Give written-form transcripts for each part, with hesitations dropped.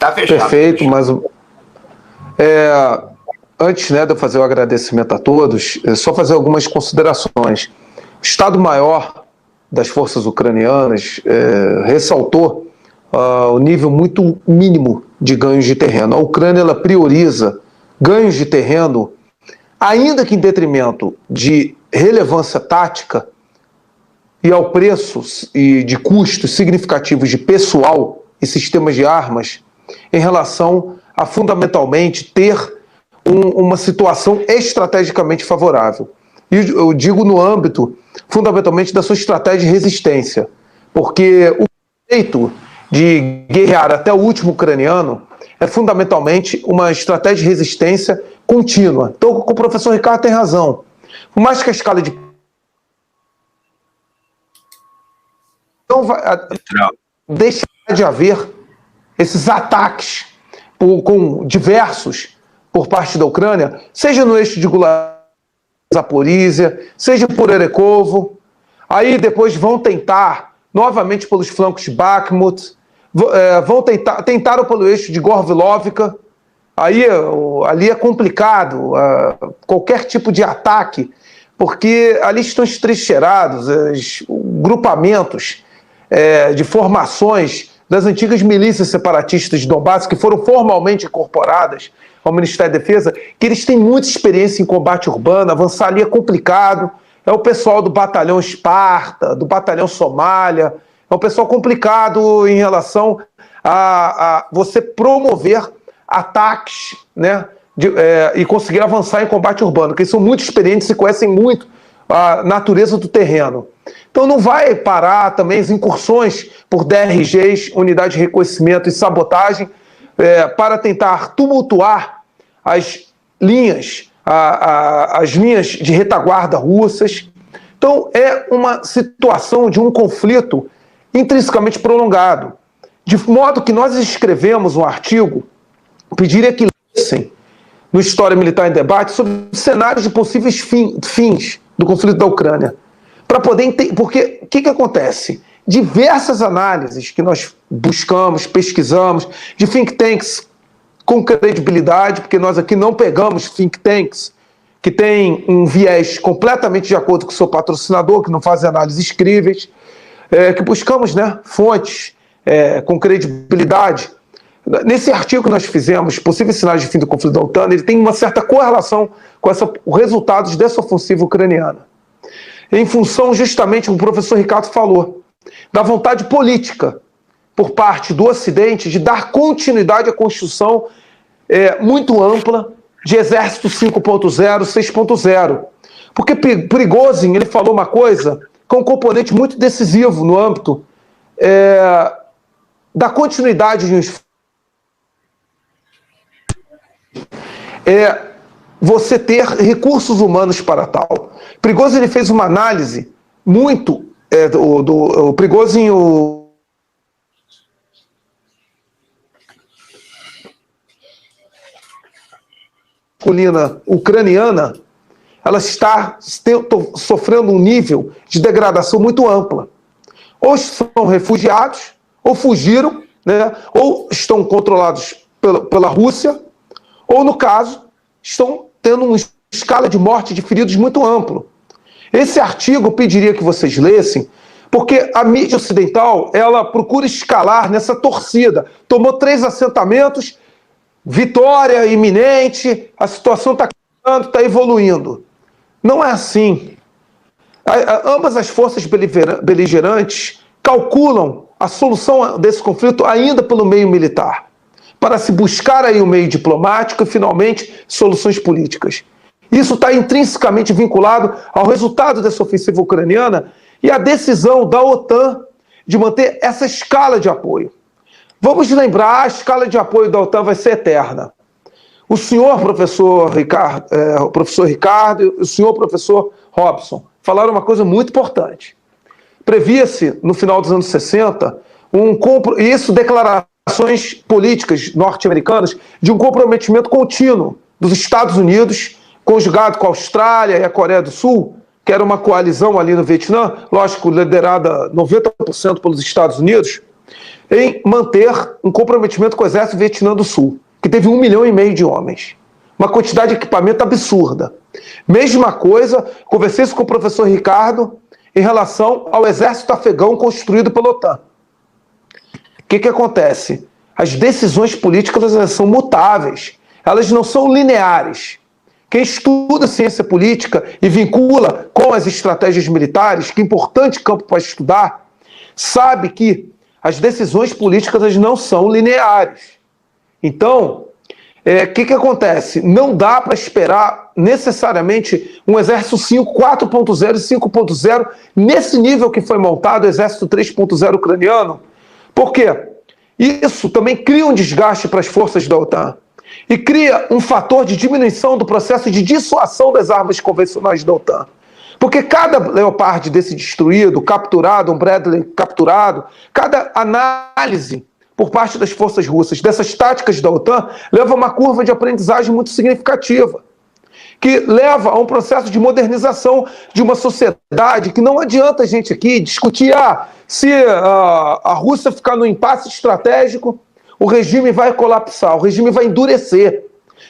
Tá fechado. Perfeito, mas antes, né, de eu fazer o agradecimento a todos, só fazer algumas considerações. O Estado-Maior das forças ucranianas ressaltou o nível muito mínimo de ganhos de terreno. A Ucrânia ela prioriza ganhos de terreno, ainda que em detrimento de relevância tática e ao preço e de custos significativos de pessoal e sistemas de armas, em relação a fundamentalmente ter uma situação estrategicamente favorável. E eu digo no âmbito, fundamentalmente, da sua estratégia de resistência, porque o jeito de guerrear até o último ucraniano é fundamentalmente uma estratégia de resistência contínua. Então, o professor Ricardo tem razão. Por mais que a escala de... Não vai deixar de haver esses ataques com diversos por parte da Ucrânia, seja no eixo de Zaporizhia, seja por Erekovo. Aí depois vão tentar novamente pelos flancos de Bakhmut, tentaram pelo eixo de Gorvilovka. Aí ali é complicado qualquer tipo de ataque, porque ali estão estrincheirados os grupamentos de formações das antigas milícias separatistas de Donbass, que foram formalmente incorporadas ao Ministério da Defesa, que eles têm muita experiência em combate urbano, avançar ali é complicado. É o pessoal do batalhão Esparta, do batalhão Somália, é um pessoal complicado em relação a você promover ataques, né, e conseguir avançar em combate urbano, porque eles são muito experientes e conhecem muito a natureza do terreno. Então não vai parar também as incursões por DRGs, unidade de reconhecimento e sabotagem, para tentar tumultuar as linhas, as linhas de retaguarda russas. Então é uma situação de um conflito intrinsecamente prolongado. De modo que nós escrevemos um artigo, pediria que lessem no História Militar em Debate sobre cenários de possíveis fins do conflito da Ucrânia. Para poder entender, porque o que acontece? Diversas análises que nós buscamos, pesquisamos, de think tanks com credibilidade, porque nós aqui não pegamos think tanks que têm um viés completamente de acordo com o seu patrocinador, que não fazem análises críveis, que buscamos, né, fontes com credibilidade. Nesse artigo que nós fizemos, Possíveis Sinais de Fim do Conflito da OTAN, ele tem uma certa correlação com os resultados dessa ofensiva ucraniana. Em função, justamente, como o professor Ricardo falou, da vontade política por parte do Ocidente de dar continuidade à construção muito ampla de Exército 5.0, 6.0. Porque Prigozhin, ele falou uma coisa que é um componente muito decisivo no âmbito da continuidade de um esforço. Você ter recursos humanos para tal. Prigozhin ele fez uma análise muito do Prigozhin, colina ucraniana, ela está sofrendo um nível de degradação muito ampla. Ou são refugiados, ou fugiram, né, ou estão controlados pela Rússia, ou, no caso, estão tendo uma escala de morte de feridos muito amplo. Esse artigo eu pediria que vocês lessem, porque a mídia ocidental, ela procura escalar nessa torcida. Tomou 3 assentamentos, vitória iminente, a situação está caminhando, está evoluindo. Não é assim. Ambas as forças beligerantes calculam a solução desse conflito ainda pelo meio militar, para se buscar aí um meio diplomático e, finalmente, soluções políticas. Isso está intrinsecamente vinculado ao resultado dessa ofensiva ucraniana e à decisão da OTAN de manter essa escala de apoio. Vamos lembrar, a escala de apoio da OTAN vai ser eterna. O senhor professor Ricardo, e o senhor professor Robson falaram uma coisa muito importante. Previa-se, no final dos anos 60, declarações políticas norte-americanas de um comprometimento contínuo dos Estados Unidos, conjugado com a Austrália e a Coreia do Sul, que era uma coalizão ali no Vietnã, lógico, liderada 90% pelos Estados Unidos, em manter um comprometimento com o exército Vietnã do Sul, que teve 1,5 milhão de homens. Uma quantidade de equipamento absurda. Mesma coisa, conversei isso com o professor Ricardo em relação ao exército afegão construído pela OTAN. O que acontece? As decisões políticas elas são mutáveis, elas não são lineares. Quem estuda ciência política e vincula com as estratégias militares, que é importante campo para estudar, sabe que as decisões políticas elas não são lineares. Então, o que acontece? Não dá para esperar necessariamente um exército 4.0 e 5.0 nesse nível que foi montado o exército 3.0 ucraniano. Por quê? Isso também cria um desgaste para as forças da OTAN e cria um fator de diminuição do processo de dissuasão das armas convencionais da OTAN. Porque cada Leopard desse destruído, capturado, um Bradley capturado, cada análise por parte das forças russas dessas táticas da OTAN leva a uma curva de aprendizagem muito significativa, que leva a um processo de modernização de uma sociedade que não adianta a gente aqui discutir se a Rússia ficar no impasse estratégico, o regime vai colapsar, o regime vai endurecer.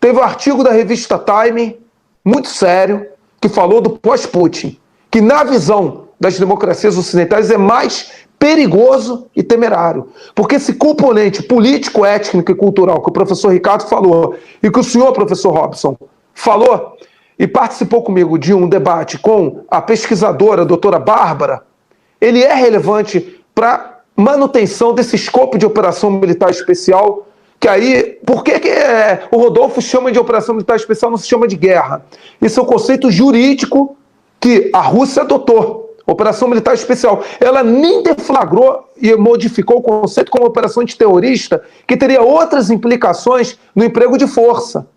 Teve um artigo da revista Time, muito sério, que falou do pós-Putin, que na visão das democracias ocidentais é mais perigoso e temerário. Porque esse componente político, étnico e cultural que o professor Ricardo falou e que o senhor, professor Robson, falou e participou comigo de um debate com a pesquisadora, a doutora Bárbara, ele é relevante para manutenção desse escopo de operação militar especial, que aí, por que o Rodolfo chama de operação militar especial, não se chama de guerra? Isso é um conceito jurídico que a Rússia adotou. Operação militar especial. Ela nem deflagrou e modificou o conceito como operação antiterrorista, que teria outras implicações no emprego de força.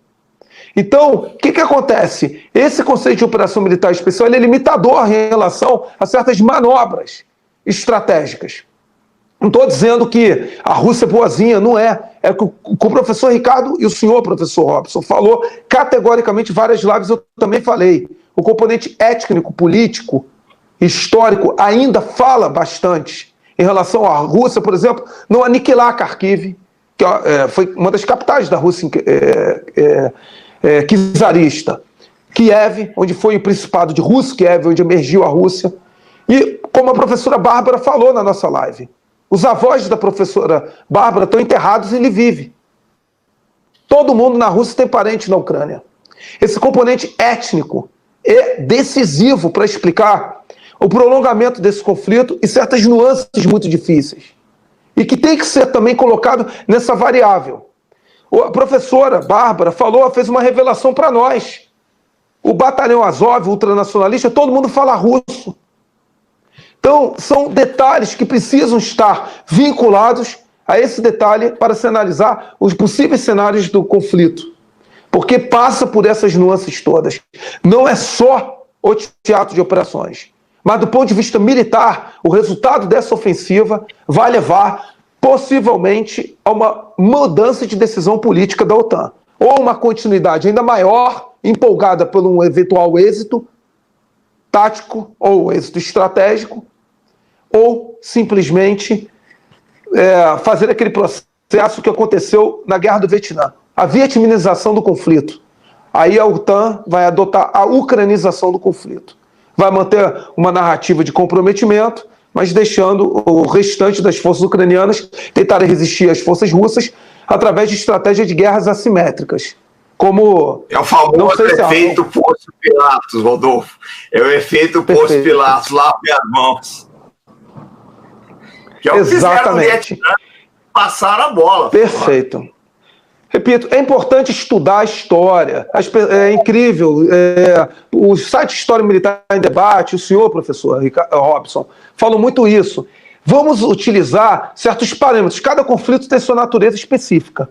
Então, o que acontece? Esse conceito de operação militar especial ele é limitador em relação a certas manobras estratégicas. Não estou dizendo que a Rússia é boazinha, não é. É que o professor Ricardo e o senhor professor Robson falou categoricamente várias lives, eu também falei. O componente étnico, político, histórico ainda fala bastante em relação à Rússia, por exemplo, não aniquilar Kharkiv, que foi uma das capitais da Rússia czarista. Kiev, onde foi o Principado de Rus, Kiev, onde emergiu a Rússia. E, como a professora Bárbara falou na nossa live, os avós da professora Bárbara estão enterrados em Lviv. Todo mundo na Rússia tem parente na Ucrânia. Esse componente étnico é decisivo para explicar o prolongamento desse conflito e certas nuances muito difíceis. E que tem que ser também colocado nessa variável. A professora Bárbara fez uma revelação para nós. O batalhão Azov, ultranacionalista, todo mundo fala russo. Então, são detalhes que precisam estar vinculados a esse detalhe para se analisar os possíveis cenários do conflito. Porque passa por essas nuances todas. Não é só o teatro de operações. Mas, do ponto de vista militar, o resultado dessa ofensiva vai levar, possivelmente, a uma mudança de decisão política da OTAN. Ou uma continuidade ainda maior, empolgada por um eventual êxito tático ou êxito estratégico, ou simplesmente fazer aquele processo que aconteceu na Guerra do Vietnã. A vietminização do conflito. Aí a OTAN vai adotar a ucranização do conflito. Vai manter uma narrativa de comprometimento, mas deixando o restante das forças ucranianas tentarem resistir às forças russas através de estratégias de guerras assimétricas. Como é o famoso efeito Pôncio Pilatos, Rodolfo. É o efeito Pôncio Pilatos, lave as mãos. Que é o que fizeram no Vietnã, passaram a bola. Perfeito. Repito, é importante estudar a história. É incrível. O site História Militar em Debate, o senhor, professor Robson, falou muito isso. Vamos utilizar certos parâmetros. Cada conflito tem sua natureza específica.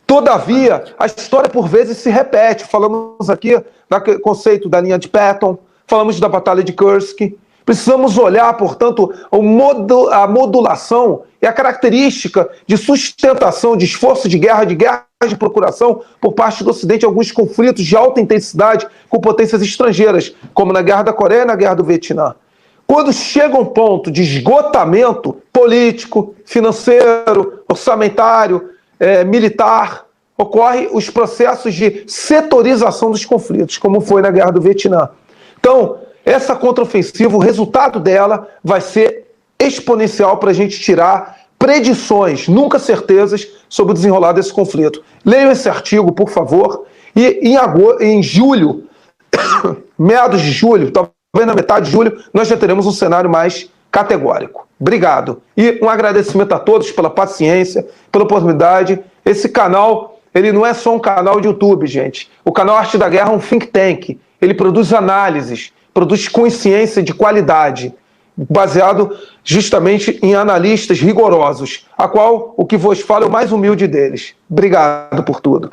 Todavia, a história por vezes se repete. Falamos aqui do conceito da linha de Patton, falamos da Batalha de Kursk. Precisamos olhar, portanto, a modulação e a característica de sustentação, de esforço de guerra de procuração por parte do Ocidente em alguns conflitos de alta intensidade com potências estrangeiras, como na Guerra da Coreia e na Guerra do Vietnã. quando chega um ponto de esgotamento político, financeiro, orçamentário, militar, ocorrem os processos de setorização dos conflitos, como foi na Guerra do Vietnã. Então, essa contraofensiva, o resultado dela vai ser exponencial para a gente tirar predições, nunca certezas, sobre o desenrolar desse conflito. Leiam esse artigo, por favor, e em julho, meados de julho, talvez na metade de julho, nós já teremos um cenário mais categórico. Obrigado. E um agradecimento a todos pela paciência, pela oportunidade. Esse canal, ele não é só um canal de YouTube, gente. O canal Arte da Guerra é um think tank. Ele produz análises, produz consciência de qualidade, baseado justamente em analistas rigorosos, a qual o que vos falo é o mais humilde deles. Obrigado por tudo.